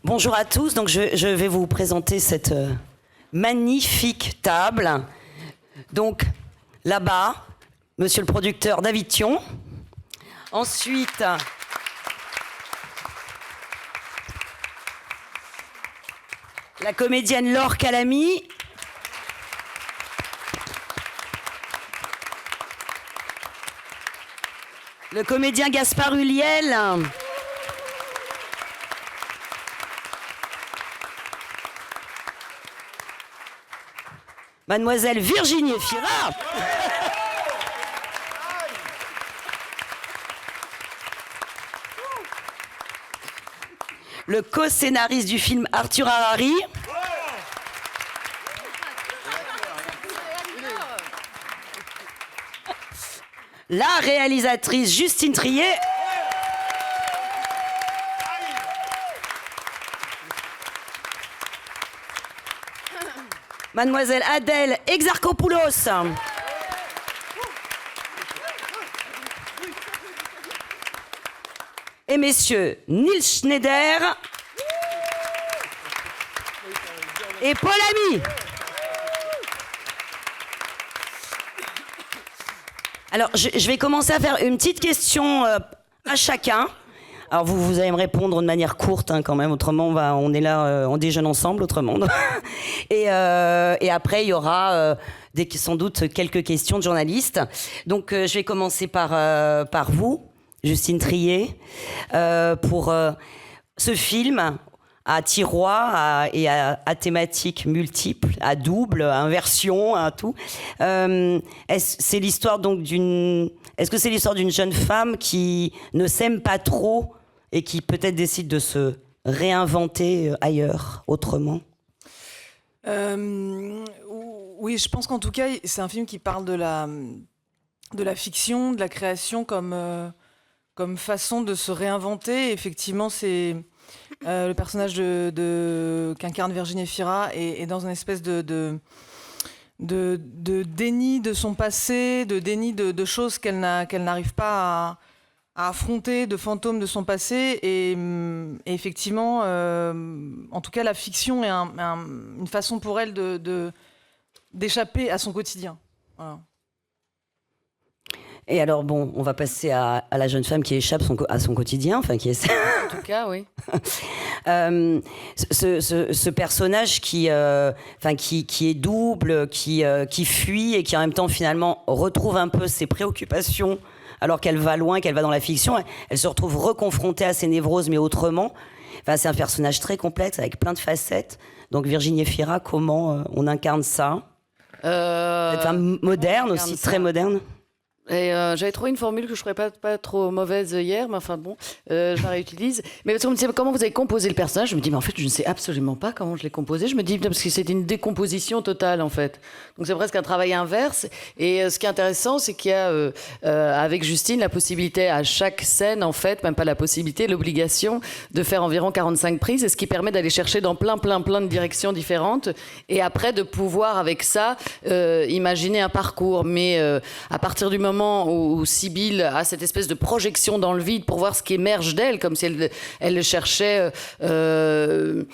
Bonjour à tous, donc je vais vous présenter cette magnifique table. Donc là-bas, monsieur le producteur David Thion. Ensuite, la comédienne Laure Calamy. Le comédien Gaspard Huliel. Mademoiselle Virginie Efira. Le co-scénariste du film Arthur Harari. La réalisatrice Justine Triet. Mademoiselle Adèle Exarchopoulos. Et messieurs Nils Schneider et Paul Ami. Alors, je vais commencer à faire une petite question à chacun. Alors, vous allez me répondre de manière courte, hein, quand même. Autrement, on est là, on déjeune ensemble, autrement. Et après, il y aura sans doute quelques questions de journalistes. Donc, je vais commencer par vous, Justine Triet, pour ce film à tiroir et à thématiques multiples, à double, à inversion, à tout. Est-ce que c'est l'histoire d'une jeune femme qui ne s'aime pas trop et qui peut-être décide de se réinventer ailleurs, autrement? Oui, je pense qu'en tout cas, c'est un film qui parle de la fiction, de la création comme façon de se réinventer. Effectivement, c'est le personnage qu'incarne Virginie Efira est dans une espèce de déni de son passé, de déni de choses qu'elle n'arrive pas à affronter, de fantômes de son passé. Et effectivement, en tout cas, la fiction est une façon pour elle d'échapper à son quotidien. Voilà. Et alors, bon, on va passer à la jeune femme qui échappe à son quotidien, enfin qui essaie. En tout cas, oui. Ce personnage qui est double, qui fuit et qui en même temps finalement retrouve un peu ses préoccupations alors qu'elle va loin, qu'elle va dans la fiction. Elle se retrouve reconfrontée à ses névroses, mais autrement. Enfin, c'est un personnage très complexe avec plein de facettes. Donc Virginie Efira, comment on incarne ça? Cette femme moderne aussi, très moderne. Et j'avais trouvé une formule que je ne ferais pas trop mauvaise hier, mais enfin bon, je la réutilise. Mais parce qu'on me disait comment vous avez composé le personnage, je me dis mais en fait je ne sais absolument pas comment je l'ai composé. Je me dis parce que c'était une décomposition totale en fait. Donc c'est presque un travail inverse. Et ce qui est intéressant, c'est qu'il y a avec Justine la possibilité à chaque scène en fait, même pas la possibilité, l'obligation de faire environ 45 prises, et ce qui permet d'aller chercher dans plein de directions différentes. Et après de pouvoir avec ça imaginer un parcours. Mais à partir du moment où Sibylle a cette espèce de projection dans le vide pour voir ce qui émerge d'elle, comme si elle cherchait une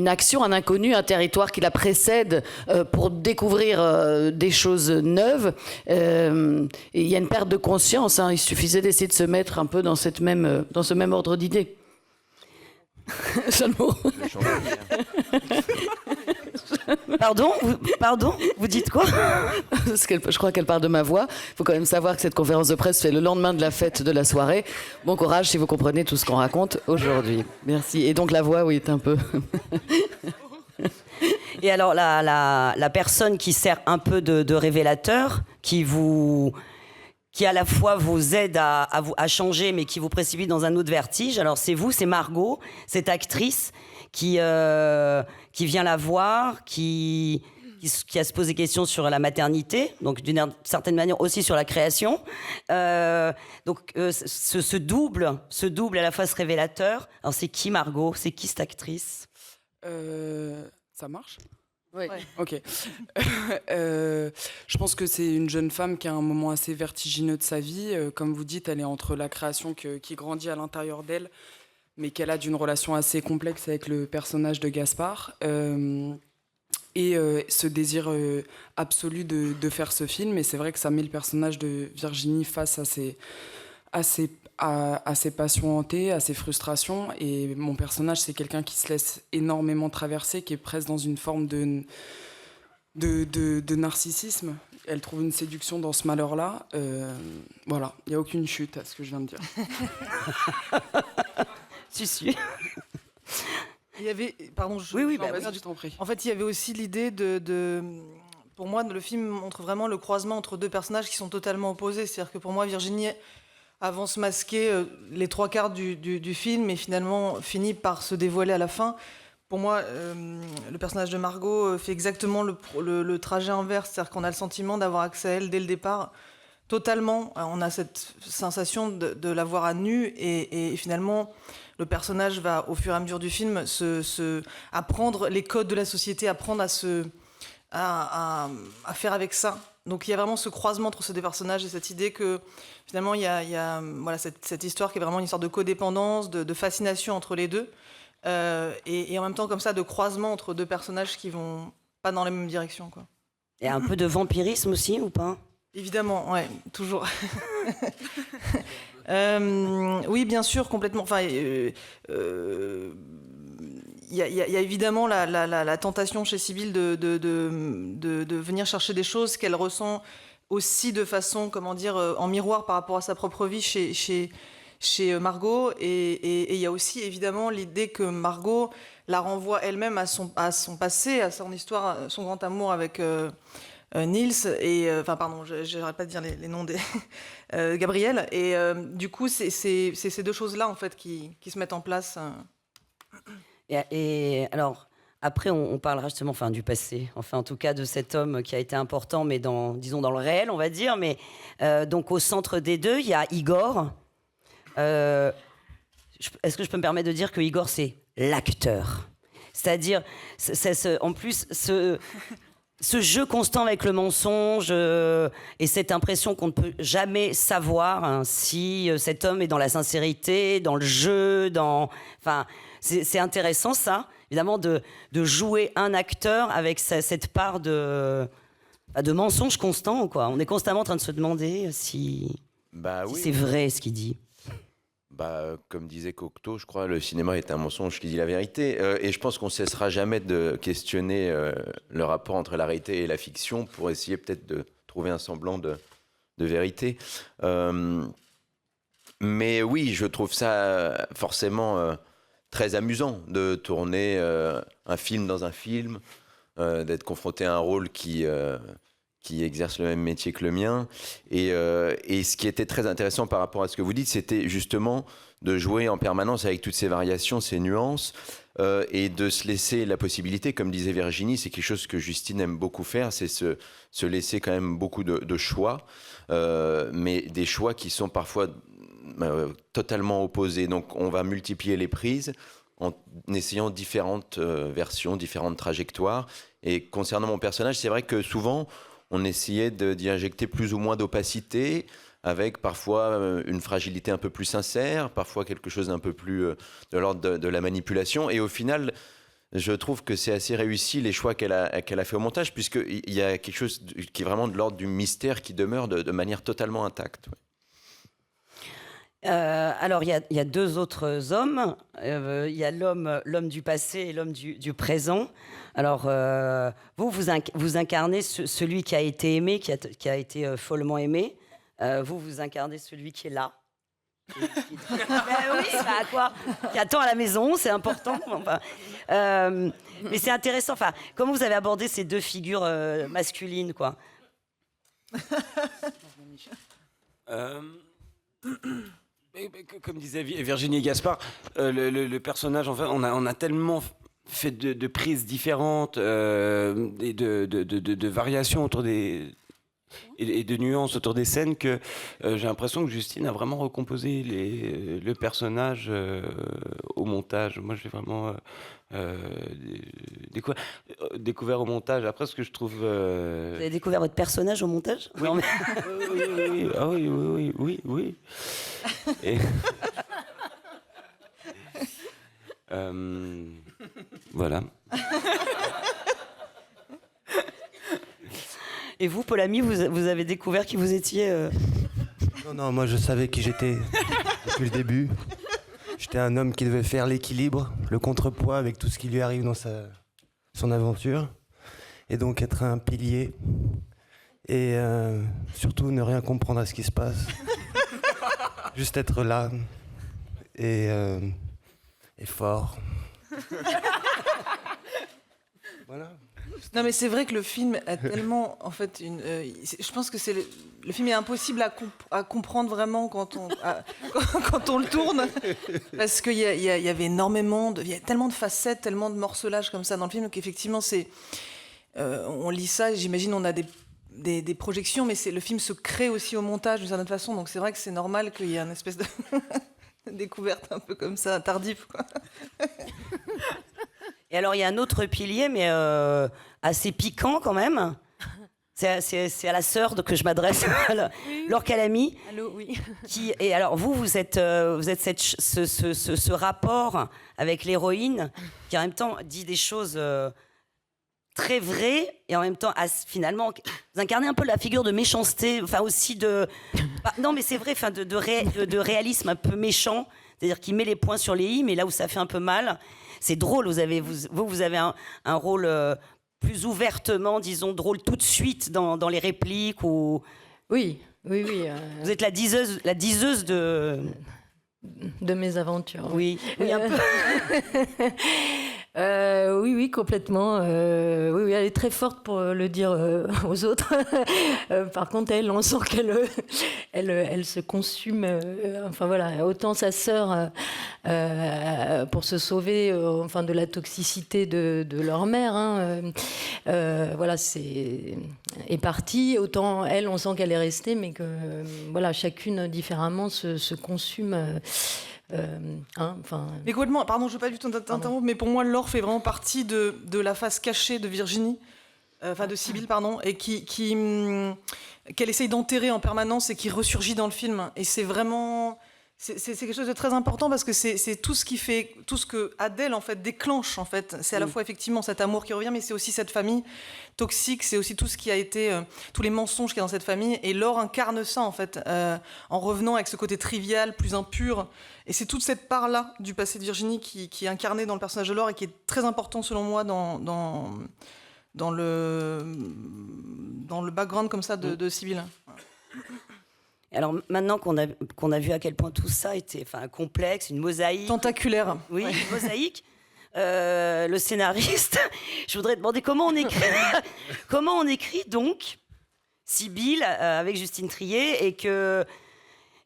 action, un inconnu, un territoire qui la précède pour découvrir des choses neuves. Il y a une perte de conscience, hein. Il suffisait d'essayer de se mettre un peu dans ce même ordre d'idées. Seul mot. Pardon, vous dites quoi? Parce que je crois qu'elle parle de ma voix. Il faut quand même savoir que cette conférence de presse se fait le lendemain de la fête de la soirée. Bon courage si vous comprenez tout ce qu'on raconte aujourd'hui. Merci. Et donc la voix, oui, est un peu... Et alors la personne qui sert un peu de révélateur, qui à la fois vous aide à changer, mais qui vous précipite dans un autre vertige. Alors c'est Margot, cette actrice qui vient la voir, qui a se posé des questions sur la maternité, donc d'une certaine manière aussi sur la création. Ce double à la fois ce révélateur. Alors c'est qui Margot? C'est qui cette actrice? Ça marche? Oui. Ouais. Ok. Je pense que c'est une jeune femme qui a un moment assez vertigineux de sa vie. Comme vous dites, elle est entre la création qui grandit à l'intérieur d'elle, mais qu'elle a d'une relation assez complexe avec le personnage de Gaspard. Et ce désir absolu de faire ce film. Et c'est vrai que ça met le personnage de Virginie face à ses passions hantées, à ses frustrations. Et mon personnage, c'est quelqu'un qui se laisse énormément traverser, qui est presque dans une forme de narcissisme. Elle trouve une séduction dans ce malheur-là. Voilà, il n'y a aucune chute à ce que je viens de dire. Si. Il y avait, pardon, Vas-y, je t'en prie. En fait, il y avait aussi l'idée pour moi, le film montre vraiment le croisement entre deux personnages qui sont totalement opposés. C'est-à-dire que pour moi, Virginie avance masquée les 3/4 du film et finalement finit par se dévoiler à la fin. Pour moi, le personnage de Margot fait exactement le trajet inverse. C'est-à-dire qu'on a le sentiment d'avoir accès à elle dès le départ. Totalement, on a cette sensation de la voir à nu et finalement le personnage va au fur et à mesure du film apprendre les codes de la société, apprendre à faire avec ça. Donc il y a vraiment ce croisement entre ces deux personnages et cette idée que finalement il y a voilà, cette histoire qui est vraiment une histoire de codépendance, de fascination entre les deux et en même temps comme ça de croisement entre deux personnages qui vont pas dans la même direction, quoi. Il y a un peu de vampirisme aussi ou pas? Évidemment, ouais, toujours. Oui, bien sûr, complètement. Enfin, il y a évidemment la tentation chez Sybille de venir chercher des choses qu'elle ressent aussi de façon, comment dire, en miroir par rapport à sa propre vie chez Margot. Et il y a aussi évidemment l'idée que Margot la renvoie elle-même à son passé, à son histoire, son grand amour avec Nils et enfin pardon, j'arrête pas de dire les noms des Gabriel et du coup c'est ces deux choses là en fait qui se mettent en place. Et alors après on parlera justement du passé, enfin en tout cas de cet homme qui a été important, mais disons dans le réel on va dire, mais donc au centre des deux il y a Igor. Est-ce que je peux me permettre de dire que Igor c'est l'acteur, c'est-à-dire en plus ce jeu constant avec le mensonge et cette impression qu'on ne peut jamais savoir si cet homme est dans la sincérité, dans le jeu, enfin, c'est intéressant ça, évidemment, de jouer un acteur avec cette part de mensonge constant, quoi. On est constamment en train de se demander si c'est vrai ce qu'il dit. Comme disait Cocteau, je crois, le cinéma est un mensonge qui dit la vérité. Et je pense qu'on ne cessera jamais de questionner le rapport entre la réalité et la fiction pour essayer peut-être de trouver un semblant de vérité. Mais oui, je trouve ça forcément très amusant de tourner un film dans un film, d'être confronté à un rôle qui exerce le même métier que le mien. Et ce qui était très intéressant par rapport à ce que vous dites, c'était justement de jouer en permanence avec toutes ces variations, ces nuances, et de se laisser la possibilité, comme disait Virginie, c'est quelque chose que Justine aime beaucoup faire, c'est se laisser quand même beaucoup de choix, mais des choix qui sont parfois totalement opposés. Donc on va multiplier les prises en essayant différentes versions, différentes trajectoires. Et concernant mon personnage, c'est vrai que souvent, on essayait d'y injecter plus ou moins d'opacité, avec parfois une fragilité un peu plus sincère, parfois quelque chose d'un peu plus de l'ordre de la manipulation. Et au final, je trouve que c'est assez réussi les choix qu'elle a fait au montage, puisqu'il y a quelque chose qui est vraiment de l'ordre du mystère qui demeure de manière totalement intacte. Alors, il y a deux autres hommes. Il y a l'homme du passé et l'homme du présent. Alors, vous incarnez celui qui a été aimé, qui a été follement aimé. Vous incarnez celui qui est là. Oui, quoi, qui attend à la maison, c'est important. Enfin, mais c'est intéressant. Enfin, comment vous avez abordé ces deux figures masculines, quoi? Comme disait Virginie et Gaspard, le personnage, enfin, on a tellement fait de prises différentes et de variations autour et de nuances autour des scènes que j'ai l'impression que Justine a vraiment recomposé le personnage au montage. Moi, je l'ai vraiment découvert au montage. Après, ce que je trouve... Vous avez découvert votre personnage au montage? Oui. Non, mais... oui. Ah oui. Et... Voilà. Et vous, Paul Ami, vous avez découvert qui vous étiez Non, moi je savais qui j'étais depuis le début. J'étais un homme qui devait faire l'équilibre, le contrepoids avec tout ce qui lui arrive dans son aventure. Et donc être un pilier. Et surtout ne rien comprendre à ce qui se passe. Juste être là. Et fort. Voilà. Non, mais c'est vrai que le film a tellement, en fait, je pense que le film est impossible à comprendre vraiment quand on le tourne, parce qu'il y avait énormément, il y a tellement de facettes, tellement de morcelages comme ça dans le film qu'effectivement on lit ça, et j'imagine on a des projections, mais le film se crée aussi au montage d'une certaine façon, donc c'est vrai que c'est normal qu'il y ait une espèce de découverte un peu comme ça, tardive, quoi. Et alors, il y a un autre pilier, mais assez piquant quand même. C'est à la sœur que je m'adresse, Laure Calamy. Allô, oui. Et alors, vous êtes ce rapport avec l'héroïne qui, en même temps, dit des choses très vraies et en même temps, finalement, vous incarnez un peu la figure de méchanceté, enfin aussi non, mais c'est vrai, enfin de réalisme un peu méchant, c'est-à-dire qui met les points sur les i, mais là où ça fait un peu mal. C'est drôle, vous avez un rôle plus ouvertement, disons, drôle tout de suite dans les répliques. Ou... Oui. Vous êtes la diseuse de mes aventures. Oui, un peu. Oui, complètement. Oui, elle est très forte pour le dire aux autres. Par contre, on sent qu'elle se consume. Enfin voilà, autant sa sœur pour se sauver, de la toxicité de leur mère. Voilà, est partie. Autant elle, on sent qu'elle est restée, mais que voilà, chacune différemment se consume. Mais complètement, pardon, je ne veux pas du tout t'interrompre, mais pour moi, Laure fait vraiment partie de la face cachée de Virginie, de Sibylle, pardon, et qu'elle essaye d'enterrer en permanence et qui ressurgit dans le film. Et c'est vraiment... C'est quelque chose de très important parce que c'est tout ce qui fait, tout ce que Adèle en fait déclenche en fait. C'est à la fois effectivement cet amour qui revient, mais c'est aussi cette famille toxique, c'est aussi tout ce qui a été, tous les mensonges qu'il y a dans cette famille. Et Laure incarne ça en fait, en revenant avec ce côté trivial, plus impur. Et c'est toute cette part-là du passé de Virginie qui est incarnée dans le personnage de Laure et qui est très important selon moi dans le background comme ça de Sibylle. Alors maintenant qu'on a vu à quel point tout ça était complexe, une mosaïque. Tentaculaire. Oui, une mosaïque. Le scénariste, je voudrais demander comment on écrit donc Sibylle avec Justine Triet et que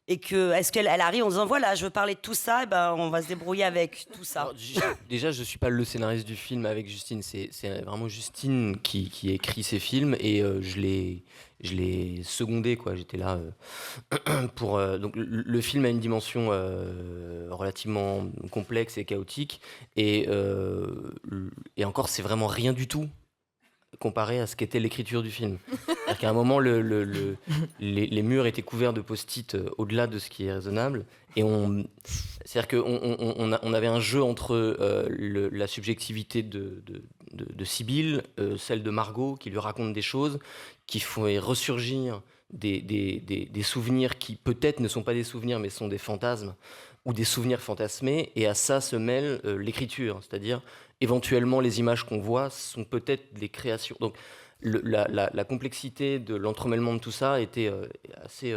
est-ce qu'elle arrive en disant voilà, je veux parler de tout ça, et on va se débrouiller avec tout ça. Alors, déjà, je suis pas le scénariste du film avec Justine, c'est vraiment Justine qui écrit ses films et je l'ai secondé, quoi. J'étais là pour donc le film a une dimension relativement complexe et chaotique et encore c'est vraiment rien du tout comparé à ce qu'était l'écriture du film. C'est-à-dire qu'à un moment, les murs étaient couverts de post-it au-delà de ce qui est raisonnable. Et c'est-à-dire qu'on avait un jeu entre la subjectivité de Sibylle, celle de Margot, qui lui raconte des choses, qui font ressurgir des souvenirs qui peut-être ne sont pas des souvenirs, mais sont des fantasmes ou des souvenirs fantasmés. Et à ça se mêle l'écriture, c'est-à-dire éventuellement les images qu'on voit sont peut-être des créations. Donc la complexité de l'entremêlement de tout ça était assez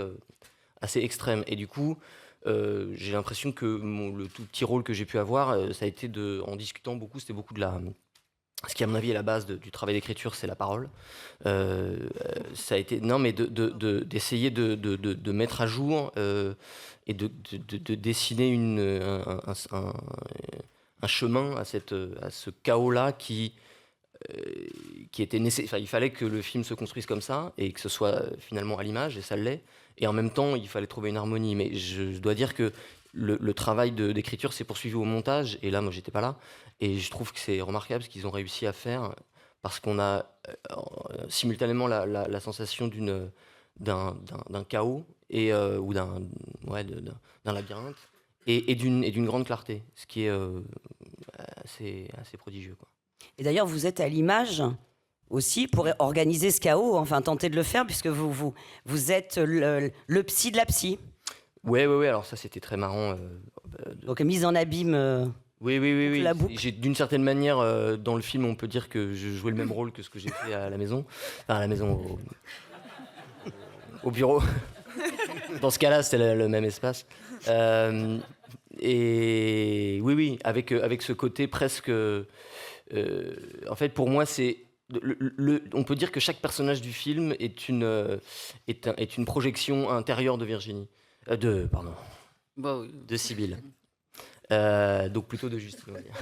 extrême. Et du coup, j'ai l'impression que le tout petit rôle que j'ai pu avoir, ça a été en discutant beaucoup, c'était beaucoup de ce qui à mon avis est la base du travail d'écriture, c'est la parole. Ça a été d'essayer de mettre à jour et de dessiner un chemin à ce chaos-là qui était nécessaire. Il fallait que le film se construise comme ça et que ce soit finalement à l'image, et ça l'est. Et en même temps, il fallait trouver une harmonie. Mais je dois dire que le travail d'écriture s'est poursuivi au montage, et là, moi, j'étais pas là. Et je trouve que c'est remarquable ce qu'ils ont réussi à faire, parce qu'on a simultanément la sensation d'un chaos ou d'un labyrinthe, et d'une grande clarté, ce qui est assez prodigieux, quoi. Et d'ailleurs, vous êtes à l'image aussi pour organiser ce chaos, enfin tenter de le faire, puisque vous êtes le psy de la psy. Ouais, alors ça c'était très marrant. Donc mise en abîme. Oui. La boucle. D'une certaine manière, dans le film, on peut dire que je jouais le même rôle que ce que j'ai fait à la maison. Enfin, à la maison, au bureau. Dans ce cas-là, c'était le même espace. Et oui, avec ce côté presque... en fait, pour moi, c'est... on peut dire que chaque personnage du film est une projection intérieure de Virginie. De Sibylle. Donc plutôt de Justine, on va dire.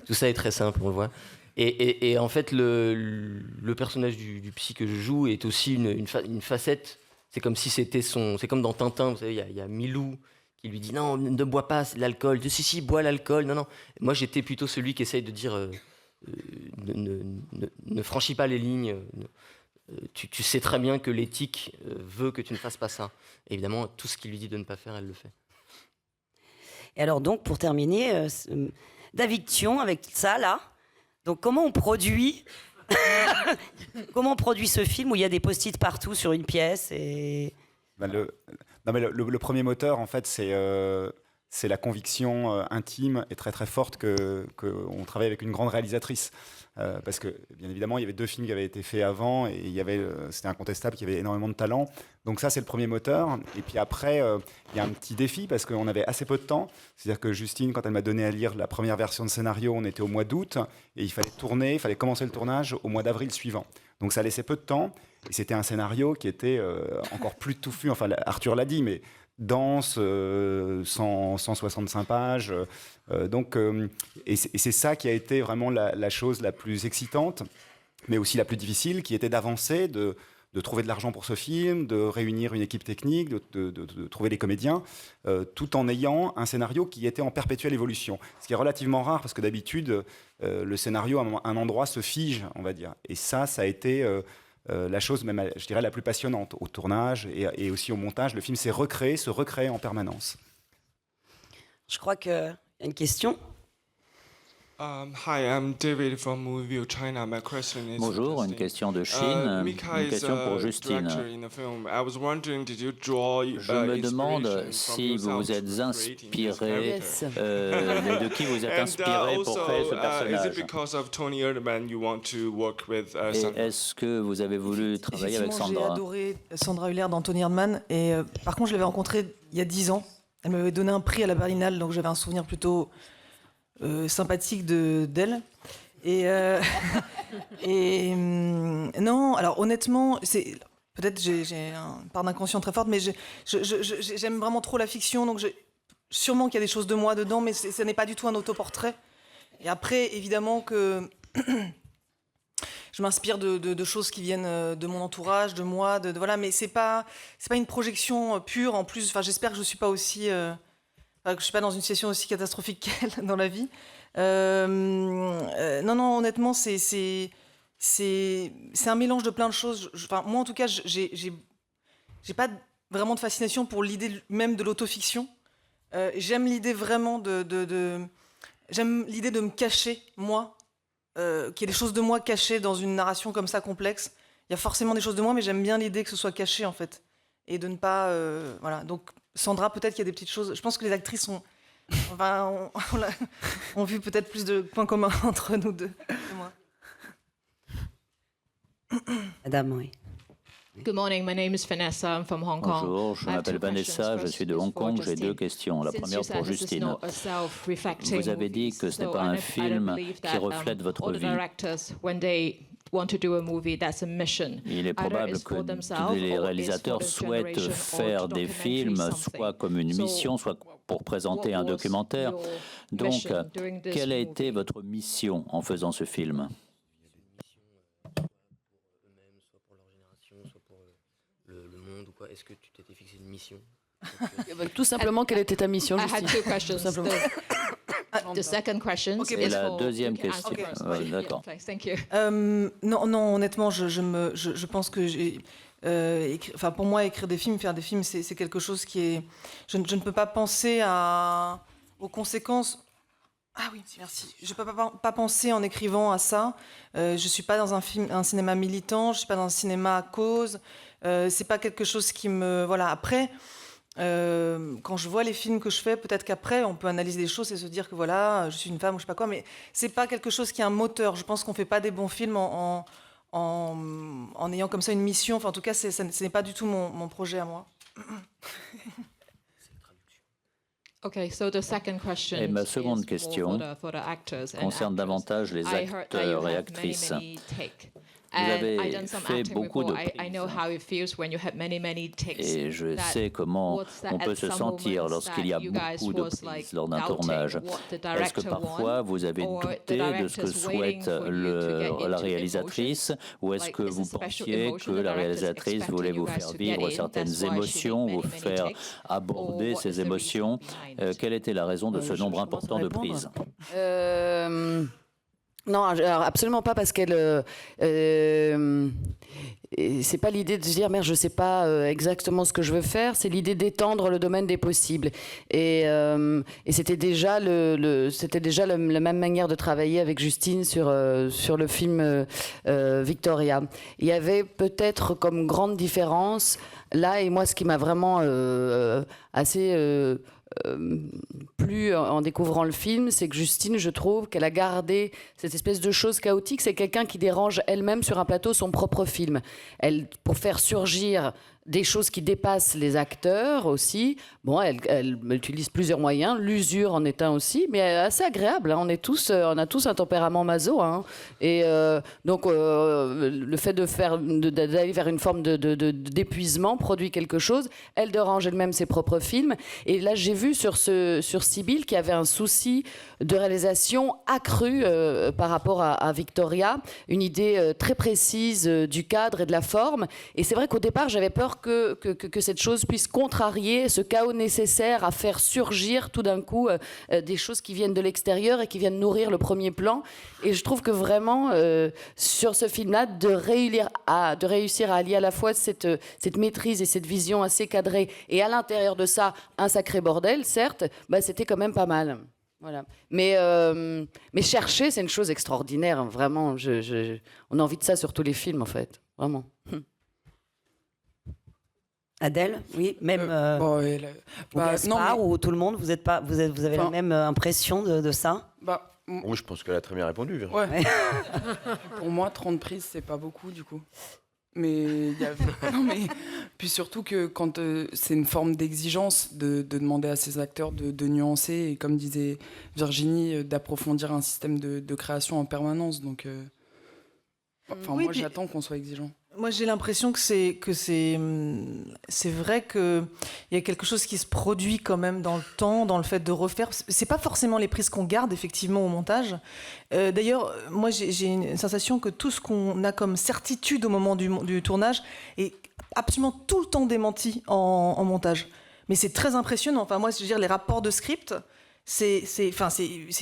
Tout ça est très simple, on le voit. Et en fait, le personnage du psy que je joue est aussi une facette. C'est comme si c'était c'est comme dans Tintin, vous savez, il y a Milou qui lui dit non, ne bois pas l'alcool. Si, bois l'alcool. Non. Moi, j'étais plutôt celui qui essaye de dire ne franchis pas les lignes. Tu sais très bien que l'éthique veut que tu ne fasses pas ça. Et évidemment, tout ce qu'il lui dit de ne pas faire, elle le fait. Et alors donc, pour terminer, David Thion, avec ça, là, donc comment on produit ce film où il y a des post-it partout sur une pièce et... Le premier moteur, en fait, c'est la conviction intime et très très forte qu'on travaille avec une grande réalisatrice. Parce que, bien évidemment, il y avait 2 films qui avaient été faits avant et c'était incontestable qu'il y avait énormément de talent. Donc ça, c'est le premier moteur. Et puis après, il y a un petit défi parce qu'on avait assez peu de temps. C'est-à-dire que Justine, quand elle m'a donné à lire la première version de scénario, on était au mois d'août et il fallait commencer le tournage au mois d'avril suivant. Donc ça laissait peu de temps et c'était un scénario qui était encore plus touffu. Enfin, Arthur l'a dit, mais dense, 165 pages. Et c'est ça qui a été vraiment la chose la plus excitante, mais aussi la plus difficile, qui était d'avancer, de trouver de l'argent pour ce film, de réunir une équipe technique, de trouver les comédiens, tout en ayant un scénario qui était en perpétuelle évolution. Ce qui est relativement rare, parce que d'habitude, le scénario, à un endroit, se fige, on va dire. Et ça a été... la chose même, je dirais, la plus passionnante au tournage et aussi au montage. Le film se recrée en permanence. Je crois qu'il y a une question. Hi, I'm David from Movie View China. My question is Bonjour, une question de Chine, une question pour Justine. Je me demande si vous vous êtes inspiré, de qui vous êtes inspiré pour créer ce personnage. Et est-ce que vous avez voulu travailler avec Sandra? J'ai adoré Sandra Hüller dans Tony Erdmann. Et par contre, je l'avais rencontrée il y a 10 ans. Elle m'avait donné un prix à la Berlinale, donc j'avais un souvenir plutôt sympathique d'elle. Non, alors honnêtement, peut-être j'ai une part d'inconscient très forte, mais j'aime vraiment trop la fiction, donc sûrement qu'il y a des choses de moi dedans, mais ce n'est pas du tout un autoportrait. Et après, évidemment que je m'inspire de choses qui viennent de mon entourage, de moi, voilà, mais c'est pas une projection pure. En plus, enfin, j'espère que je suis pas aussi que je suis pas dans une situation aussi catastrophique qu'elle dans la vie. Non, honnêtement, c'est un mélange de plein de choses. Moi, en tout cas, j'ai pas vraiment de fascination pour l'idée même de l'autofiction. J'aime l'idée vraiment j'aime l'idée de me cacher, moi, qu'il y ait des choses de moi cachées dans une narration comme ça complexe. Il y a forcément des choses de moi, mais j'aime bien l'idée que ce soit caché, en fait. Et de ne pas... voilà. Donc, Sandra, peut-être qu'il y a des petites choses... Je pense que les actrices ont vu peut-être plus de points communs entre nous deux que moi. Madame, oui. Good morning, my name is Vanessa, I'm from Hong Kong. Bonjour, je m'appelle Vanessa, je suis de Hong Kong. J'ai 2 questions. La première pour Justine. Vous avez dit que ce n'est pas un film qui reflète votre vie. Il est probable que tous les réalisateurs souhaitent faire des films, soit comme une mission, soit pour présenter un documentaire. Donc, quelle a été votre mission en faisant ce film ? Est-ce que tu t'étais fixé une mission? Tout simplement, quelle était ta mission, Justine? Tout simplement. The second question. Et la deuxième question. D'accord. Non, honnêtement, je pense que pour moi, écrire des films, faire des films, c'est quelque chose qui est... Je ne peux pas penser aux conséquences Ah oui, merci. Je ne peux pas penser en écrivant à ça. Je ne suis pas dans un cinéma militant, je ne suis pas dans un cinéma à cause. C'est pas quelque chose qui me... Voilà, après, quand je vois les films que je fais, peut-être qu'après, on peut analyser des choses et se dire que voilà, je suis une femme ou je ne sais pas quoi, mais ce n'est pas quelque chose qui est un moteur. Je pense qu'on ne fait pas des bons films en ayant comme ça une mission. Enfin, en tout cas, ce n'est pas du tout mon projet à moi. Okay, so the second question Et ma seconde question concerne davantage les acteurs et actrices. Vous avez fait beaucoup de prises. Et je sais comment on peut se sentir lorsqu'il y a beaucoup de prises lors d'un tournage. Est-ce que parfois vous avez douté de ce que souhaite la réalisatrice, ou est-ce que vous pensiez que la réalisatrice voulait vous faire vivre certaines émotions, vous faire aborder ces émotions? Quelle était la raison de ce nombre important de prises? Non, alors absolument pas, parce qu'elle... c'est pas l'idée de se dire, merde, je sais pas exactement ce que je veux faire, c'est l'idée d'étendre le domaine des possibles. Et c'était déjà, la même manière de travailler avec Justine sur le film Victoria. Il y avait peut-être comme grande différence, là, et moi, ce qui m'a vraiment assez... plus en découvrant le film, c'est que Justine, je trouve qu'elle a gardé cette espèce de chose chaotique. C'est quelqu'un qui dérange elle-même sur un plateau son propre film. Pour faire surgir des choses qui dépassent les acteurs aussi, bon, elle utilise plusieurs moyens, l'usure en est un aussi, mais assez agréable, hein. On a tous un tempérament maso, hein. Et donc le fait d'aller vers une forme d'épuisement produit quelque chose. Elle dérange elle-même ses propres films. Et là, j'ai vu sur Sibylle qu'il y avait un souci de réalisation accru par rapport à Victoria, une idée très précise du cadre et de la forme. Et c'est vrai qu'au départ, j'avais peur que cette chose puisse contrarier ce chaos nécessaire à faire surgir tout d'un coup des choses qui viennent de l'extérieur et qui viennent nourrir le premier plan. Et je trouve que vraiment, sur ce film-là, de réussir à allier à la fois cette maîtrise et cette vision assez cadrée, et à l'intérieur de ça, un sacré bordel, certes, bah, c'était quand même pas mal. Voilà. Mais chercher, c'est une chose extraordinaire, hein, vraiment. On a envie de ça sur tous les films, en fait, vraiment. Adèle, oui, même Gaspard, ou tout le monde, vous avez la même impression de ça? Oui, je pense qu'elle a très bien répondu. Ouais. Pour moi, 30 prises, c'est pas beaucoup, du coup. Mais puis surtout que quand c'est une forme d'exigence de demander à ces acteurs de nuancer, et comme disait Virginie, d'approfondir un système de création en permanence. Donc, oui, moi, j'attends qu'on soit exigeant. Moi, j'ai l'impression que c'est vrai qu'il y a quelque chose qui se produit quand même dans le temps, dans le fait de refaire. C'est pas forcément les prises qu'on garde effectivement au montage. D'ailleurs, moi, j'ai une sensation que tout ce qu'on a comme certitude au moment du tournage est absolument tout le temps démenti en montage. Mais c'est très impressionnant. Enfin, moi, je veux dire, les rapports de script. C'est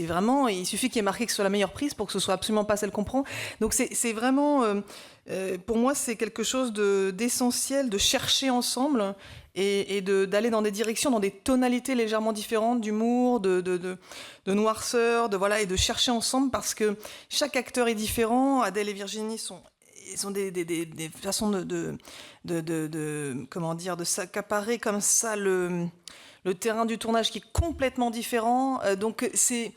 vraiment, il suffit qu'il y ait marqué que ce soit la meilleure prise pour que ce soit absolument pas celle qu'on prend. Donc c'est vraiment, pour moi, c'est quelque chose d'essentiel, de chercher ensemble et d'aller dans des directions, dans des tonalités légèrement différentes, d'humour, de noirceur, et de chercher ensemble, parce que chaque acteur est différent. Adèle et Virginie ils ont des façons de s'accaparer comme ça le terrain du tournage qui est complètement différent. Donc c'est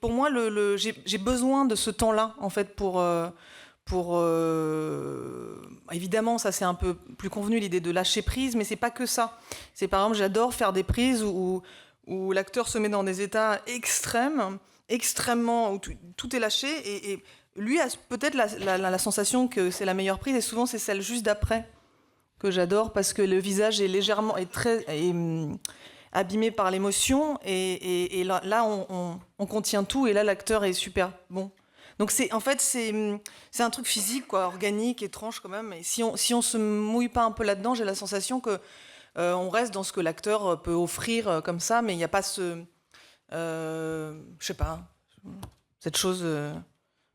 pour moi j'ai besoin de ce temps-là en fait pour évidemment ça c'est un peu plus convenu, l'idée de lâcher prise, mais c'est pas que ça. C'est par exemple, j'adore faire des prises où l'acteur se met dans des états extrêmement où tout est lâché, et lui a peut-être la sensation que c'est la meilleure prise, et souvent c'est celle juste d'après que j'adore, parce que le visage est très abîmé par l'émotion, et là on contient tout, et là l'acteur est super bon. Donc c'est un truc physique, quoi, organique, étrange quand même. Et si on se mouille pas un peu là-dedans, j'ai la sensation que on reste dans ce que l'acteur peut offrir comme ça, mais il n'y a pas je sais pas, cette chose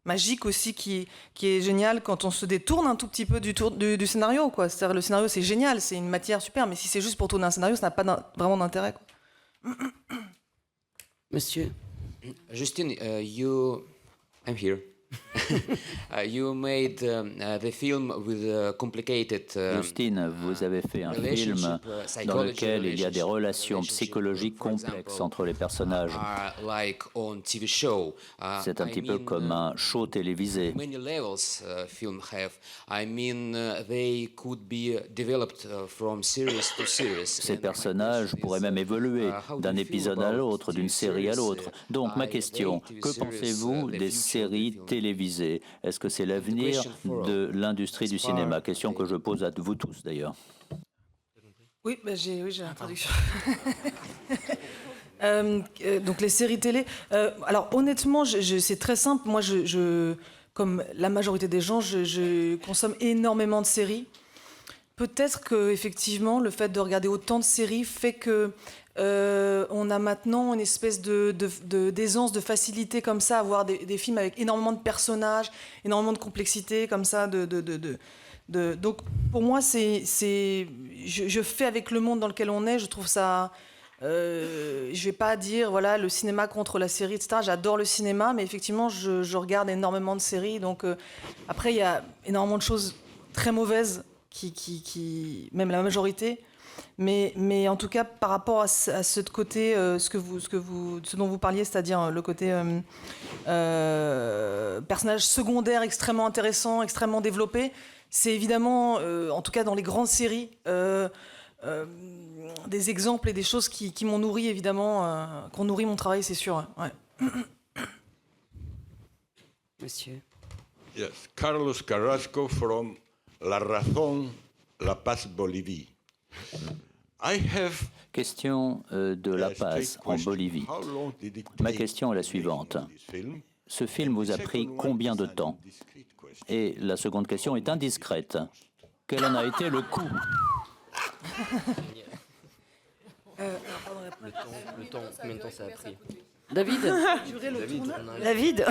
magique aussi qui est géniale quand on se détourne un tout petit peu du scénario, quoi. C'est-à-dire, le scénario c'est génial, c'est une matière super, mais si c'est juste pour tourner un scénario, ça n'a pas vraiment d'intérêt, quoi. Monsieur. Justine, I'm here. You made the film with complicated. Justine, vous avez fait un film dans lequel il y a des relations psychologiques complexes entre les personnages. C'est un petit peu comme un show télévisé. Many levels film have. I mean, they could be developed from series to series. Ces personnages pourraient même évoluer d'un épisode à l'autre, d'une série à l'autre. Donc ma question, que pensez-vous des séries télévisées? Est-ce que c'est l'avenir de l'industrie du cinéma? Question que je pose à vous tous d'ailleurs. Oui, j'ai l'introduction. Donc les séries télé. Alors honnêtement, c'est très simple. Moi, comme la majorité des gens, je consomme énormément de séries. Peut-être que effectivement, le fait de regarder autant de séries fait que on a maintenant une espèce d'aisance, de facilité comme ça à voir des films avec énormément de personnages, énormément de complexité comme ça. Donc pour moi, je fais avec le monde dans lequel on est. Je trouve ça. Je vais pas dire voilà le cinéma contre la série, etc. J'adore le cinéma, mais effectivement, je regarde énormément de séries. Donc après, il y a énormément de choses très mauvaises qui même la majorité. Mais en tout cas, par rapport à ce côté, ce dont vous parliez, c'est-à-dire le côté personnage secondaire extrêmement intéressant, extrêmement développé, c'est évidemment, en tout cas dans les grandes séries, des exemples et des choses qui m'ont nourri, évidemment, qu'on nourrit mon travail, c'est sûr. Ouais. Monsieur. Yes, Carlos Carrasco from La Razón, La Paz, Bolivie. Question de La Paz, en Bolivie. Ma question est la suivante. Ce film vous a pris combien de temps? Et la seconde question est indiscrète. Quel en a été le coût? Le temps, combien de temps ça a pris? David. David.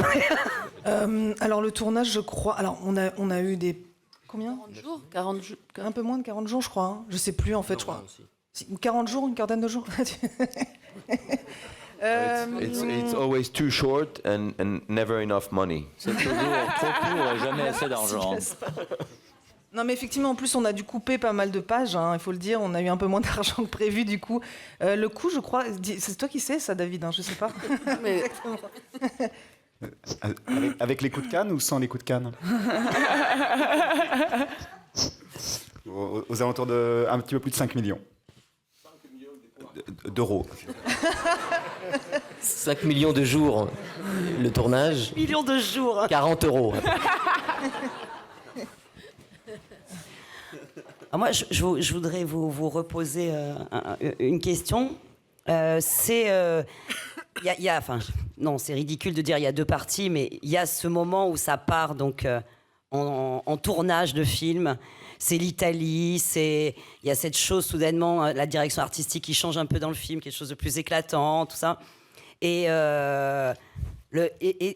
Alors le tournage, je crois. Alors on a eu des combien? 40 jours. Un peu moins de 40 jours, je crois. Hein. Je sais plus en fait, je crois. 40 jours, une quarantaine de jours. It's always too short and never enough money. C'est toujours trop court et jamais assez d'argent. Non, mais effectivement, en plus, on a dû couper pas mal de pages, hein, il faut le dire. On a eu un peu moins d'argent que prévu, du coup. Le coût, je crois... C'est toi qui sais, ça, David, hein, je sais pas. Mais... Exactement. Avec les coups de canne ou sans les coups de canne? Aux alentours de un petit peu plus de 5 millions. D'euros. 5 millions de jours, le tournage. Millions de jours. 40 €. Alors moi, je voudrais vous reposer une question. Non, c'est ridicule de dire il y a deux parties, mais il y a ce moment où ça part donc en tournage de film. C'est l'Italie, il y a cette chose soudainement, la direction artistique qui change un peu dans le film, quelque chose de plus éclatant, tout ça. Et il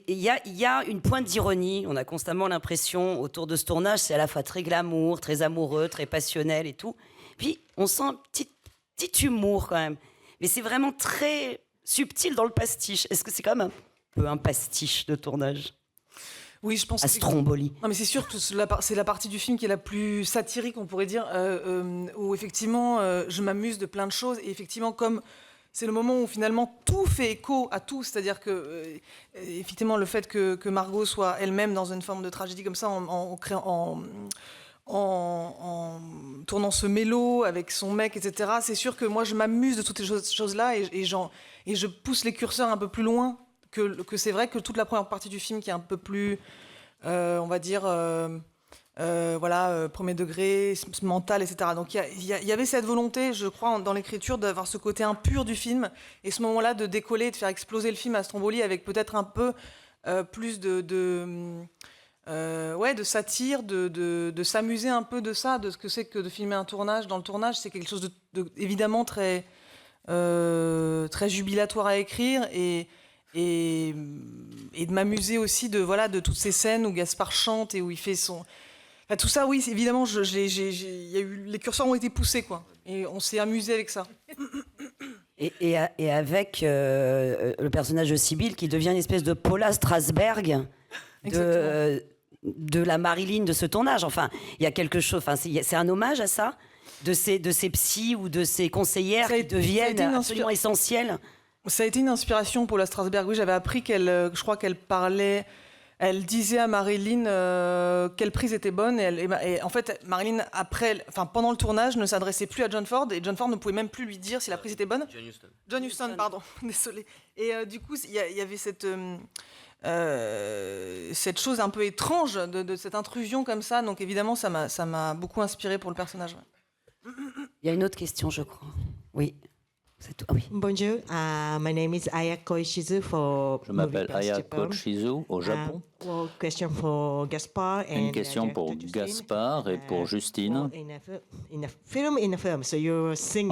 y a une pointe d'ironie. On a constamment l'impression autour de ce tournage, c'est à la fois très glamour, très amoureux, très passionnel et tout. Puis on sent un petit humour quand même. Mais c'est vraiment très subtil dans le pastiche. Est-ce que c'est quand même un peu un pastiche de tournage? Oui, je pense. À Stromboli. Non, mais c'est sûr que c'est la partie du film qui est la plus satirique, on pourrait dire, où effectivement, je m'amuse de plein de choses. Et effectivement, comme c'est le moment où finalement tout fait écho à tout, c'est-à-dire que effectivement le fait que Margot soit elle-même dans une forme de tragédie comme ça, en tournant ce mélo avec son mec, etc. C'est sûr que moi je m'amuse de toutes ces choses-là et je pousse les curseurs un peu plus loin que c'est vrai que toute la première partie du film qui est un peu plus, on va dire, premier degré, mental, etc. Donc il y avait cette volonté, je crois, dans l'écriture d'avoir ce côté impur du film et ce moment-là de décoller, de faire exploser le film à Stromboli avec peut-être un peu plus de satire, de s'amuser un peu de ça, de ce que c'est que de filmer un tournage. Dans le tournage, c'est quelque chose de évidemment très jubilatoire à écrire et de m'amuser aussi de toutes ces scènes où Gaspard chante et où il fait son... Enfin, tout ça, oui, évidemment, les curseurs ont été poussés, quoi. Et on s'est amusé avec ça. Et avec le personnage de Sibylle qui devient une espèce de Paula Strasberg de la Marilyn de ce tournage. Enfin, il y a quelque chose. Enfin, c'est un hommage à ça, de ces psys ou de ces conseillères qui deviennent absolument essentielles. Ça a été une inspiration pour la Strasberg. Oui, j'avais appris je crois qu'elle parlait. Elle disait à Marilyn quelle prise était bonne. Et en fait, Marilyn, pendant le tournage, ne s'adressait plus à John Ford. Et John Ford ne pouvait même plus lui dire si la prise était bonne. John Huston, pardon. Désolée. Et du coup, il y avait cette chose un peu étrange de cette intrusion comme ça. Donc évidemment, ça m'a beaucoup inspiré pour le personnage. Il y a une autre question, je crois. Oui. Ah oui. Bonjour, my name is Ayako Ishizu for Je m'appelle Ayako Ishizu au Japon. Question for Gaspar Une question pour Gaspard et pour Justine. En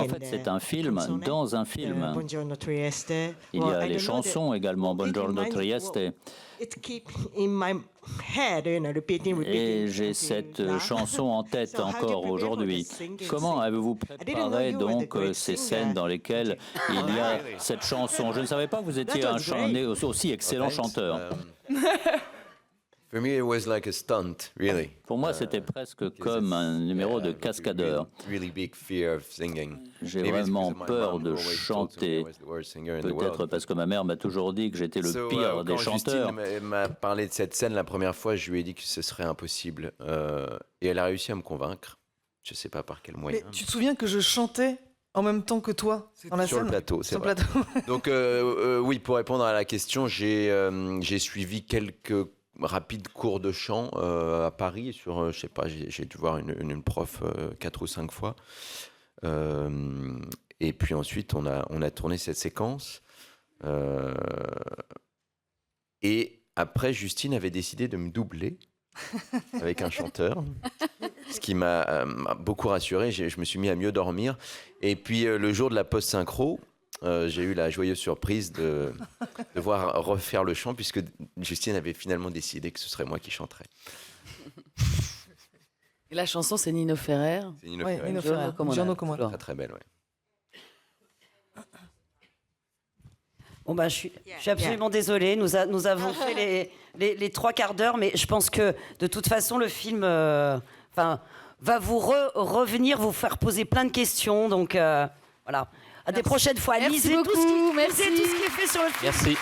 fait, c'est un film dans un film. Il y a les chansons également, Buongiorno Trieste. Et j'ai cette chanson en tête encore aujourd'hui. Comment avez-vous préparé donc ces scènes dans lesquelles il y a cette chanson? Je ne savais pas que vous étiez un aussi excellent chanteur. For me, it was like a stunt, really. Pour moi, c'était presque comme un numéro de cascadeur. Really big fear of singing. J'ai vraiment peur de chanter. Peut-être parce que ma mère m'a toujours dit que j'étais le pire des chanteurs. Quand Justine m'a parlé de cette scène la première fois, je lui ai dit que ce serait impossible. Et elle a réussi à me convaincre. Je ne sais pas par quel moyen. Mais tu te souviens que je chantais en même temps que toi dans la sur scène? Le plateau, c'est vrai. Donc oui, pour répondre à la question, j'ai suivi quelques rapides cours de chant à Paris sur, je sais pas, j'ai dû voir une prof 4 ou 5 fois. Et puis ensuite, on a tourné cette séquence. Et après, Justine avait décidé de me doubler avec un chanteur, ce qui m'a beaucoup rassuré. Je me suis mis à mieux dormir. Et puis le jour de la post-synchro, j'ai eu la joyeuse surprise de devoir refaire le chant, puisque Justine avait finalement décidé que ce serait moi qui chanterais. Et la chanson, c'est Nino Ferrer. C'est Nino Ferrer. Giorno come Très très belle, ouais. Bon bah, je suis absolument désolée. Nous avons fait les 3 quarts d'heure, mais je pense que de toute façon le film, va vous revenir, vous faire poser plein de questions. Donc voilà. À des prochaines fois. Merci Lisez beaucoup. tout ce qui est fait sur le film. Merci.